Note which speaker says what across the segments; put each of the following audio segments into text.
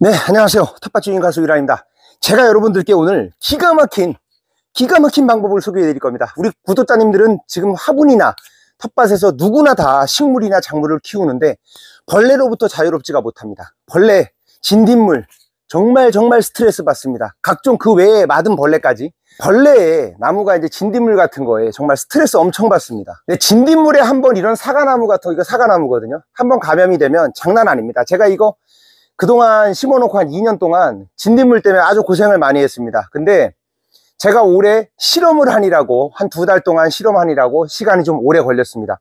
Speaker 1: 네, 안녕하세요. 텃밭주인 가수 유라입니다. 제가 여러분들께 오늘 기가 막힌 방법을 소개해 드릴 겁니다. 우리 구독자님들은 지금 화분이나 텃밭에서 누구나 다 식물이나 작물을 키우는데 벌레로부터 자유롭지가 못합니다. 벌레, 진딧물, 정말 스트레스 받습니다. 각종 그 외에 많은 벌레까지. 벌레에 나무가 이제 진딧물 같은 거에 정말 스트레스 엄청 받습니다. 근데 진딧물에 한번 이런 사과나무 같은 이거 사과나무거든요. 한번 감염이 되면 장난 아닙니다. 제가 이거 그동안 심어놓고 한 2년 동안 진딧물 때문에 아주 고생을 많이 했습니다. 근데 제가 올해 실험을 하느라고 한 2달 동안 실험하느라고 시간이 좀 오래 걸렸습니다.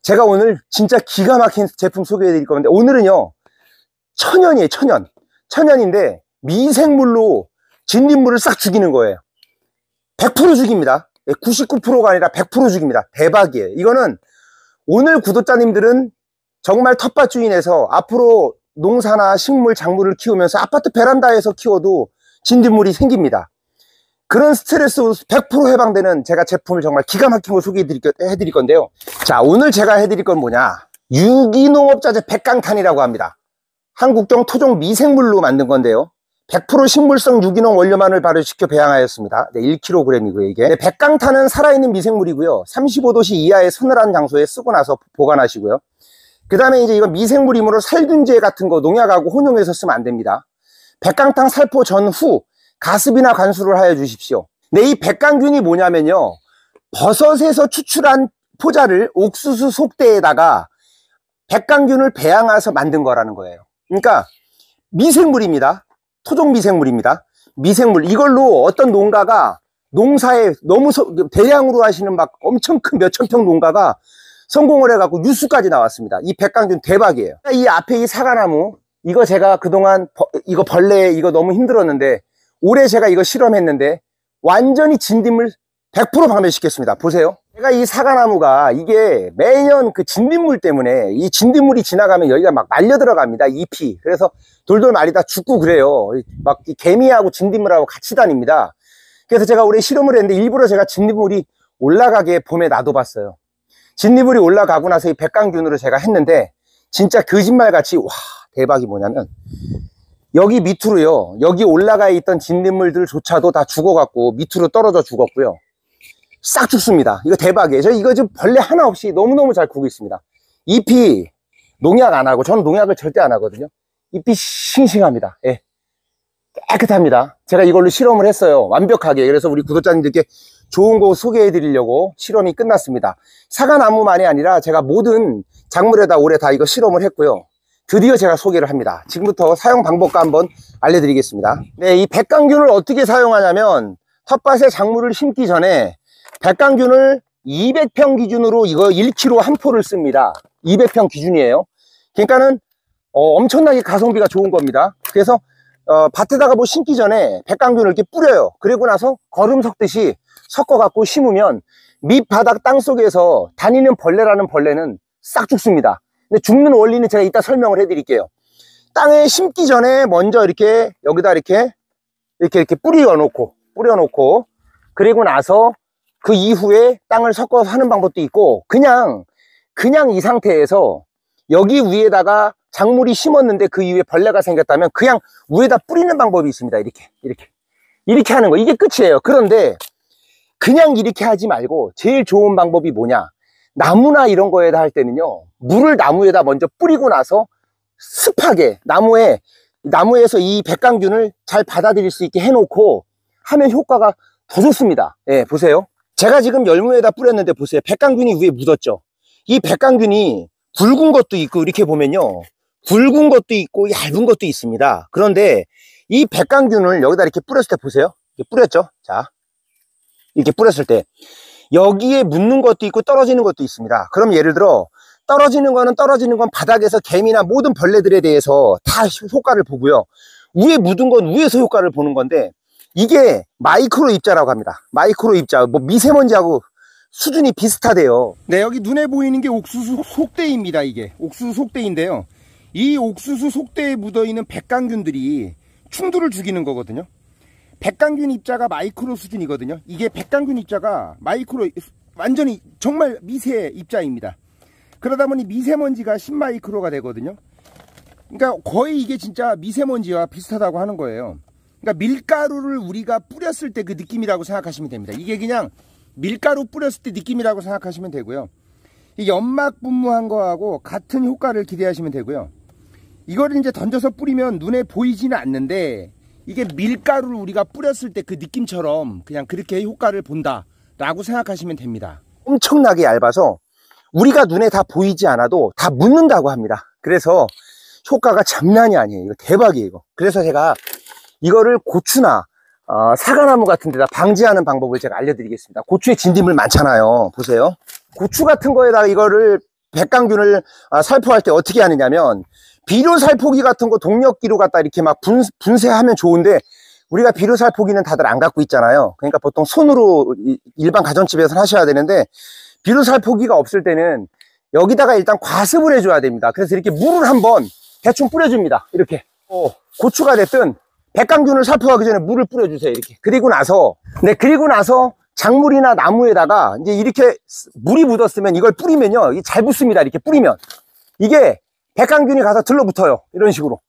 Speaker 1: 제가 오늘 진짜 기가 막힌 제품 소개해 드릴 건데 오늘은요 천연이에요. 천연인데 미생물로 진딧물을 싹 죽이는 거예요. 100% 죽입니다. 99%가 아니라 100% 죽입니다. 대박이에요. 이거는 오늘 구독자님들은 정말 텃밭 주인에서 앞으로 농사나 식물, 작물을 키우면서 아파트 베란다에서 키워도 진딧물이 생깁니다. 그런 스트레스 100% 해방되는 제가 제품을 정말 기가 막힌 거 소개해 드릴 건데요. 자, 오늘 제가 해드릴 건 뭐냐, 유기농업자재 백강탄이라고 합니다. 한국경 토종 미생물로 만든 건데요. 100% 식물성 유기농 원료만을 발효시켜 배양하였습니다. 네, 1kg이고요 이게. 네, 백강탄은 살아있는 미생물이고요. 35도씨 이하의 서늘한 장소에 쓰고 나서 보관하시고요. 그 다음에 이제 이건 미생물이므로 살균제 같은 거 농약하고 혼용해서 쓰면 안 됩니다. 백강탄 살포 전후 가습이나 관수를 하여 주십시오. 네, 이 백강균이 뭐냐면요, 버섯에서 추출한 포자를 옥수수 속대에다가 백강균을 배양해서 만든 거라는 거예요. 그러니까 미생물입니다. 토종 미생물입니다. 미생물, 이걸로 어떤 농가가 농사에 너무 대량으로 하시는 막 엄청 큰 몇천 평 농가가 성공을 해갖고 뉴스까지 나왔습니다. 이 백강균 대박이에요. 이 앞에 이 사과나무, 이거 제가 그동안 이거 벌레 이거 너무 힘들었는데 올해 제가 이거 실험했는데 완전히 진딧물 100% 방멸시켰습니다. 보세요. 제가 이 사과나무가 이게 매년 그 진딧물 때문에 이 진딧물이 지나가면 여기가 막 말려 들어갑니다. 잎이. 그래서 돌돌 말리다 죽고 그래요. 막 이 개미하고 진딧물하고 같이 다닙니다. 그래서 제가 올해 실험을 했는데 일부러 제가 진딧물이 올라가게 봄에 놔둬봤어요. 진딧물이 올라가고 나서 이 백강균으로 제가 했는데 진짜 거짓말같이 와 대박이 뭐냐면 여기 밑으로요, 여기 올라가 있던 진딧물들조차도 다 죽어갖고 밑으로 떨어져 죽었고요. 싹 죽습니다. 이거 대박이에요. 저 이거 지금 벌레 하나 없이 너무너무 잘 크고 있습니다. 잎이 농약 안 하고, 저는 농약을 절대 안 하거든요. 잎이 싱싱합니다. 예. 깨끗합니다. 제가 이걸로 실험을 했어요. 완벽하게. 그래서 우리 구독자님들께 좋은 거 소개해 드리려고 실험이 끝났습니다. 사과나무만이 아니라 제가 모든 작물에다 올해 다 이거 실험을 했고요. 드디어 제가 소개를 합니다. 지금부터 사용 방법과 한번 알려드리겠습니다. 네, 이 백강균을 어떻게 사용하냐면 텃밭에 작물을 심기 전에 백강균을 200평 기준으로 이거 1kg 한 포를 씁니다. 200평 기준이에요. 그러니까는 엄청나게 가성비가 좋은 겁니다. 그래서 밭에다가 뭐 심기 전에 백강균을 이렇게 뿌려요. 그리고 나서 거름 섞듯이 섞어 갖고 심으면 밑바닥 땅속에서 다니는 벌레라는 벌레는 싹 죽습니다. 근데 죽는 원리는 제가 이따 설명을 해 드릴게요. 땅에 심기 전에 먼저 이렇게 여기다 이렇게 뿌려놓고 그리고 나서 그 이후에 땅을 섞어서 하는 방법도 있고, 그냥 이 상태에서 여기 위에다가 작물이 심었는데 그 이후에 벌레가 생겼다면 그냥 위에다 뿌리는 방법이 있습니다. 이렇게 하는 거, 이게 끝이에요. 그런데 그냥 이렇게 하지 말고 제일 좋은 방법이 뭐냐, 나무나 이런 거에다 할 때는요, 물을 나무에다 먼저 뿌리고 나서 습하게 나무에서 이 백강균을 잘 받아들일 수 있게 해놓고 하면 효과가 더 좋습니다. 예, 보세요. 제가 지금 열무에다 뿌렸는데 보세요. 백강균이 위에 묻었죠. 이 백강균이 굵은 것도 있고, 이렇게 보면요, 굵은 것도 있고 얇은 것도 있습니다. 그런데 이 백강균을 여기다 이렇게 뿌렸을 때 보세요. 이렇게 뿌렸죠. 자, 이렇게 뿌렸을 때 여기에 묻는 것도 있고 떨어지는 것도 있습니다. 그럼 예를 들어 떨어지는 건 바닥에서 개미나 모든 벌레들에 대해서 다 효과를 보고요, 위에 묻은 건 위에서 효과를 보는 건데, 이게 마이크로 입자라고 합니다. 마이크로 입자, 뭐 미세먼지하고 수준이 비슷하대요. 네, 여기 눈에 보이는 게 옥수수 속대입니다. 이게 옥수수 속대인데요, 이 옥수수 속대에 묻어있는 백강균들이 충두를 죽이는 거거든요. 백강균 입자가 마이크로 수준이거든요. 이게 백강균 입자가 마이크로, 완전히 정말 미세 입자입니다. 그러다 보니 미세먼지가 10마이크로가 되거든요. 그러니까 거의 이게 진짜 미세먼지와 비슷하다고 하는 거예요. 그러니까 밀가루를 우리가 뿌렸을 때 그 느낌이라고 생각하시면 됩니다. 이게 그냥 밀가루 뿌렸을 때 느낌이라고 생각하시면 되고요. 이 연막 분무한 거하고 같은 효과를 기대하시면 되고요. 이거를 이제 던져서 뿌리면 눈에 보이지는 않는데 이게 밀가루를 우리가 뿌렸을 때 그 느낌처럼 그냥 그렇게 효과를 본다라고 생각하시면 됩니다. 엄청나게 얇아서 우리가 눈에 다 보이지 않아도 다 묻는다고 합니다. 그래서 효과가 장난이 아니에요. 이거 대박이에요. 이거. 그래서 제가 이거를 고추나 사과나무 같은 데다 방지하는 방법을 제가 알려드리겠습니다. 고추에 진딧물 많잖아요. 보세요. 고추 같은 거에다가 이거를 백강균을 살포할 때 어떻게 하느냐면 비료 살포기 같은 거 동력기로 갖다 이렇게 막 분쇄하면 좋은데 우리가 비료 살포기는 다들 안 갖고 있잖아요. 그러니까 보통 손으로 일반 가정집에서 하셔야 되는데 비료 살포기가 없을 때는 여기다가 일단 과습을 해줘야 됩니다. 그래서 이렇게 물을 한번 대충 뿌려줍니다. 이렇게 고추가 됐든 백강균을 살포하기 전에 물을 뿌려주세요. 이렇게. 그리고 나서 작물이나 나무에다가 이제 이렇게 물이 묻었으면 이걸 뿌리면요, 이게 잘 붙습니다. 이렇게 뿌리면 이게 백강균이 가서 들러붙어요. 이런 식으로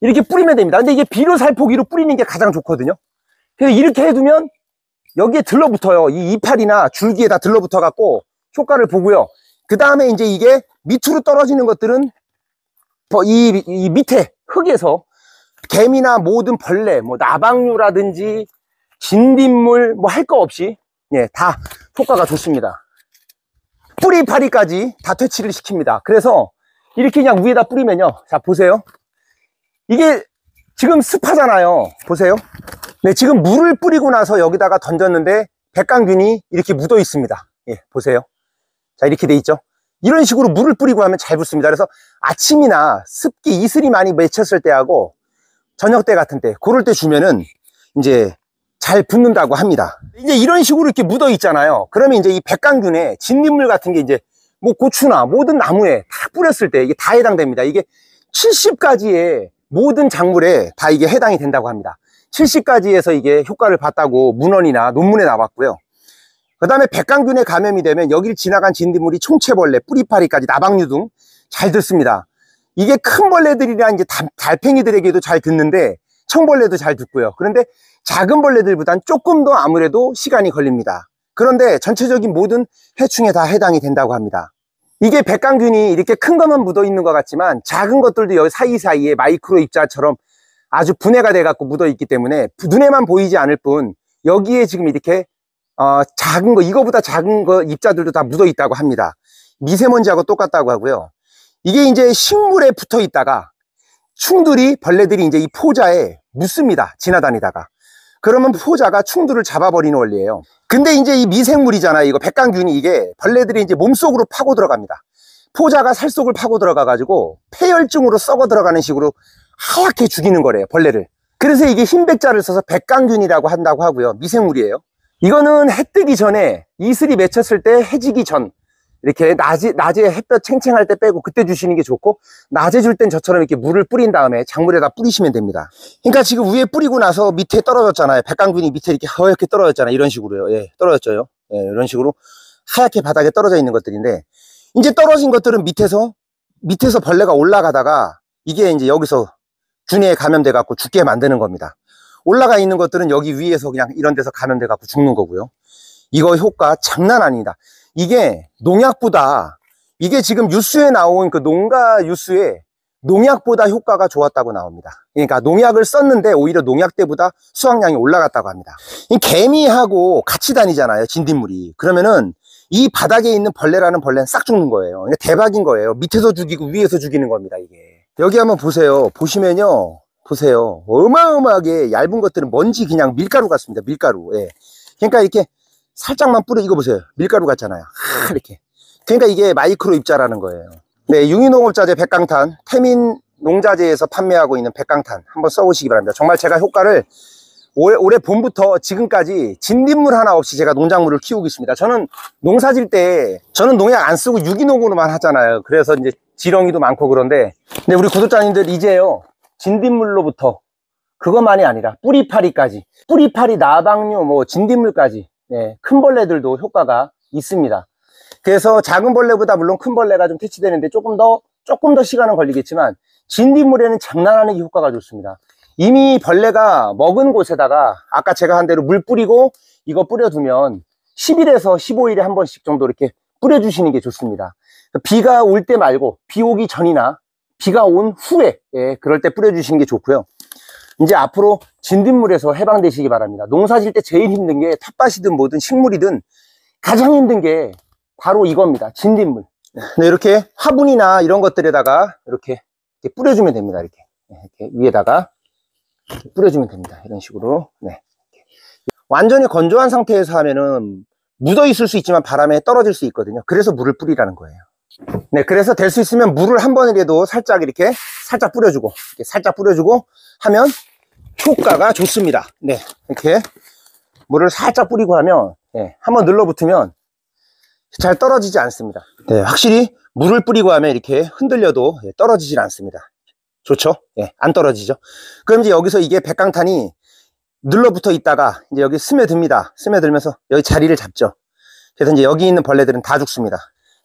Speaker 1: 이렇게 뿌리면 됩니다. 근데 이게 비료 살포기로 뿌리는 게 가장 좋거든요. 그래서 이렇게 해두면 여기에 들러붙어요. 이 이파리나 줄기에다 들러붙어 갖고 효과를 보고요. 그 다음에 이제 이게 밑으로 떨어지는 것들은 이 밑에 흙에서 개미나 모든 벌레, 뭐 나방류라든지 진딧물 뭐 할 거 없이 다 효과가 좋습니다. 뿌리파리까지 다 퇴치를 시킵니다. 그래서 이렇게 그냥 위에다 뿌리면요, 자 보세요. 이게 지금 습하잖아요. 보세요. 네, 지금 물을 뿌리고 나서 여기다가 던졌는데 백강균이 이렇게 묻어 있습니다. 보세요. 자, 이렇게 돼 있죠. 이런 식으로 물을 뿌리고 하면 잘 붙습니다. 그래서 아침이나 습기 이슬이 많이 맺혔을 때하고 저녁 때 같은 때, 그럴 때 주면은 이제 잘 붙는다고 합니다. 이제 이런 식으로 이렇게 묻어 있잖아요. 그러면 이제 이 백강균에 진딧물 같은 게 이제 뭐 고추나 모든 나무에 다 뿌렸을 때 이게 다 해당됩니다. 이게 70가지의 모든 작물에 다 이게 해당이 된다고 합니다. 70가지에서 이게 효과를 봤다고 문헌이나 논문에 나왔고요. 그 다음에 백강균에 감염이 되면 여기를 지나간 진딧물이 총채벌레, 뿌리파리까지 나방류 등 잘 듣습니다. 이게 큰 벌레들이나 이제 달팽이들에게도 잘 듣는데 청벌레도 잘 듣고요. 그런데 작은 벌레들보단 조금 더 아무래도 시간이 걸립니다. 그런데 전체적인 모든 해충에 다 해당이 된다고 합니다. 이게 백강균이 이렇게 큰 것만 묻어 있는 것 같지만 작은 것들도 여기 사이사이에 마이크로 입자처럼 아주 분해가 돼 갖고 묻어 있기 때문에 눈에만 보이지 않을 뿐 여기에 지금 이렇게 작은 거, 이거보다 작은 거 입자들도 다 묻어 있다고 합니다. 미세먼지하고 똑같다고 하고요. 이게 이제 식물에 붙어 있다가 벌레들이 이제 이 포자에 묻습니다. 지나다니다가. 그러면 포자가 충들을 잡아버리는 원리예요. 근데 이제 이 미생물이잖아요. 이거 백강균이 이게 벌레들이 이제 몸속으로 파고 들어갑니다. 포자가 살 속을 파고 들어가 가지고 폐혈증으로 썩어 들어가는 식으로 하얗게 죽이는 거래요. 벌레를. 그래서 이게 흰백자를 써서 백강균이라고 한다고 하고요. 미생물이에요. 이거는 해 뜨기 전에 이슬이 맺혔을 때 해지기 전 이렇게 낮에 햇볕 챙챙할 때 빼고 그때 주시는 게 좋고 낮에 줄 땐 저처럼 이렇게 물을 뿌린 다음에 작물에다 뿌리시면 됩니다. 그러니까 지금 위에 뿌리고 나서 밑에 떨어졌잖아요. 백강균이 밑에 이렇게 하얗게 떨어졌잖아요. 이런 식으로요. 떨어졌죠. 이런 식으로 하얗게 바닥에 떨어져 있는 것들인데 이제 떨어진 것들은 밑에서 벌레가 올라가다가 이게 이제 여기서 균에 감염돼 갖고 죽게 만드는 겁니다. 올라가 있는 것들은 여기 위에서 그냥 이런 데서 감염돼 갖고 죽는 거고요. 이거 효과 장난 아닙니다. 이게 농약보다 이게 지금 뉴스에 나온 그 농가 뉴스에 농약보다 효과가 좋았다고 나옵니다. 그러니까 농약을 썼는데 오히려 농약 때보다 수확량이 올라갔다고 합니다. 이 개미하고 같이 다니잖아요. 진딧물이. 그러면은 이 바닥에 있는 벌레라는 벌레는 싹 죽는 거예요. 그러니까 대박인 거예요. 밑에서 죽이고 위에서 죽이는 겁니다. 이게. 여기 한번 보세요. 보시면요. 보세요. 어마어마하게 얇은 것들은 먼지 그냥 밀가루 같습니다. 밀가루. 그러니까 이렇게 살짝만 뿌려, 이거 보세요. 밀가루 같잖아요. 이렇게. 그러니까 이게 마이크로 입자라는 거예요. 네, 유기농업자재 백강탄, 태민 농자재에서 판매하고 있는 백강탄 한번 써보시기 바랍니다. 정말 제가 효과를 올해 봄부터 지금까지 진딧물 하나 없이 제가 농작물을 키우고 있습니다. 저는 농사질 때 저는 농약 안 쓰고 유기농으로만 하잖아요. 그래서 이제 지렁이도 많고 그런데 근데 우리 구독자님들 이제요, 진딧물로부터 그것만이 아니라 뿌리파리까지, 뿌리파리, 나방류, 뭐 진딧물까지 큰 벌레들도 효과가 있습니다. 그래서 작은 벌레보다 물론 큰 벌레가 좀 퇴치되는데 조금 더 시간은 걸리겠지만 진딧물에는 장난 아니게 효과가 좋습니다. 이미 벌레가 먹은 곳에다가 아까 제가 한 대로 물 뿌리고 이거 뿌려두면 10일에서 15일에 한 번씩 정도 이렇게 뿌려주시는 게 좋습니다. 비가 올 때 말고 비 오기 전이나 비가 온 후에, 예, 그럴 때 뿌려주시는 게 좋고요. 이제 앞으로 진딧물에서 해방되시기 바랍니다. 농사 질 때 제일 힘든 게 텃밭이든 뭐든 식물이든 가장 힘든 게 바로 이겁니다. 진딧물. 네, 이렇게 화분이나 이런 것들에다가 이렇게 뿌려주면 됩니다. 이렇게 위에다가 이렇게 뿌려주면 됩니다. 이런 식으로. 네. 완전히 건조한 상태에서 하면은 묻어 있을 수 있지만 바람에 떨어질 수 있거든요. 그래서 물을 뿌리라는 거예요. 네, 그래서 될 수 있으면 물을 한 번이라도 살짝 이렇게 살짝 뿌려주고, 이렇게 살짝 뿌려주고 하면 효과가 좋습니다. 네, 이렇게 물을 살짝 뿌리고 하면, 네, 한번 눌러붙으면 잘 떨어지지 않습니다. 네, 확실히 물을 뿌리고 하면 이렇게 흔들려도 떨어지질 않습니다. 좋죠? 네, 안 떨어지죠. 그럼 이제 여기서 이게 백강탄이 눌러붙어 있다가 이제 여기 스며듭니다. 스며들면서 여기 자리를 잡죠. 그래서 이제 여기 있는 벌레들은 다 죽습니다.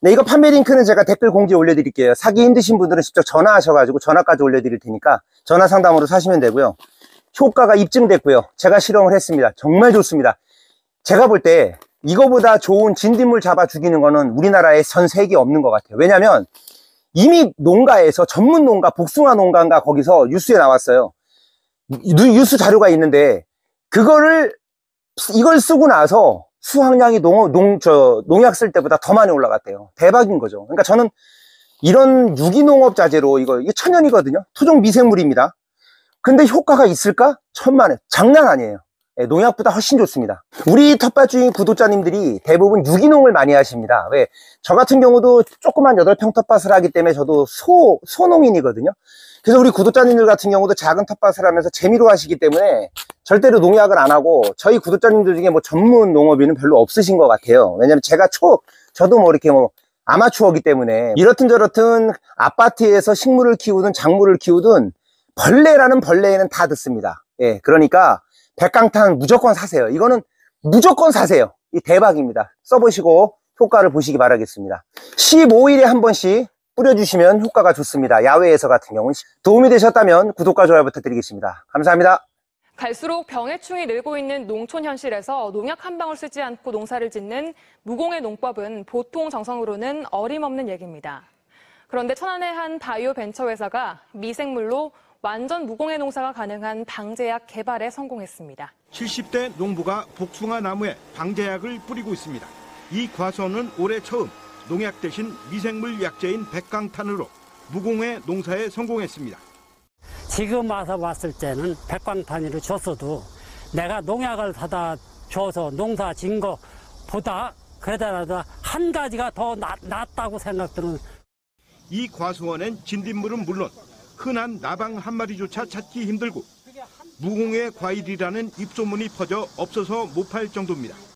Speaker 1: 네, 이거 판매 링크는 제가 댓글 공지에 올려드릴게요. 사기 힘드신 분들은 직접 전화하셔가지고 전화까지 올려드릴 테니까 전화 상담으로 사시면 되고요. 효과가 입증됐고요. 제가 실험을 했습니다. 정말 좋습니다. 제가 볼 때 이거보다 좋은 진딧물 잡아 죽이는 거는 우리나라에 전 세계에 없는 것 같아요. 왜냐면 이미 농가에서 전문 농가, 복숭아 농가인가 거기서 뉴스에 나왔어요. 뉴스 자료가 있는데 이걸 쓰고 나서 수확량이 농약 쓸 때보다 더 많이 올라갔대요. 대박인 거죠. 그러니까 저는 이런 유기농업 자재로 이게 천연이거든요. 토종 미생물입니다. 근데 효과가 있을까? 천만에. 장난 아니에요. 예, 농약보다 훨씬 좋습니다. 우리 텃밭 주인 구독자님들이 대부분 유기농을 많이 하십니다. 왜? 저 같은 경우도 조그만 8평 텃밭을 하기 때문에 저도 소농인이거든요. 그래서 우리 구독자님들 같은 경우도 작은 텃밭을 하면서 재미로 하시기 때문에 절대로 농약을 안 하고 저희 구독자님들 중에 뭐 전문 농업인은 별로 없으신 것 같아요. 왜냐면 제가 저도 뭐 이렇게 뭐 아마추어기 때문에 이렇든 저렇든 아파트에서 식물을 키우든 작물을 키우든 벌레라는 벌레에는 다 듣습니다. 예, 그러니까 백강탄 무조건 사세요. 이거는 무조건 사세요. 이 대박입니다. 써보시고 효과를 보시기 바라겠습니다. 15일에 한 번씩 뿌려주시면 효과가 좋습니다. 야외에서 같은 경우는. 도움이 되셨다면 구독과 좋아요 부탁드리겠습니다. 감사합니다.
Speaker 2: 갈수록 병해충이 늘고 있는 농촌 현실에서 농약 한 방울 쓰지 않고 농사를 짓는 무공해 농법은 보통 정성으로는 어림없는 얘기입니다. 그런데 천안의 한 바이오 벤처 회사가 미생물로 완전 무공해 농사가 가능한 방제약 개발에 성공했습니다.
Speaker 3: 70대 농부가 복숭아 나무에 방제약을 뿌리고 있습니다. 이 과수원은 올해 처음 농약 대신 미생물 약재인 백강탄으로 무공해 농사에 성공했습니다.
Speaker 4: 지금 와서 봤을 때는 백광탄이를 줬어도 내가 농약을 사다 줘서 농사 진 거보다 그래도 한 가지가 더 낫다고 생각드는.
Speaker 3: 이 과수원엔 진딧물은 물론 흔한 나방 한 마리조차 찾기 힘들고 무공해 과일이라는 입소문이 퍼져 없어서 못 팔 정도입니다.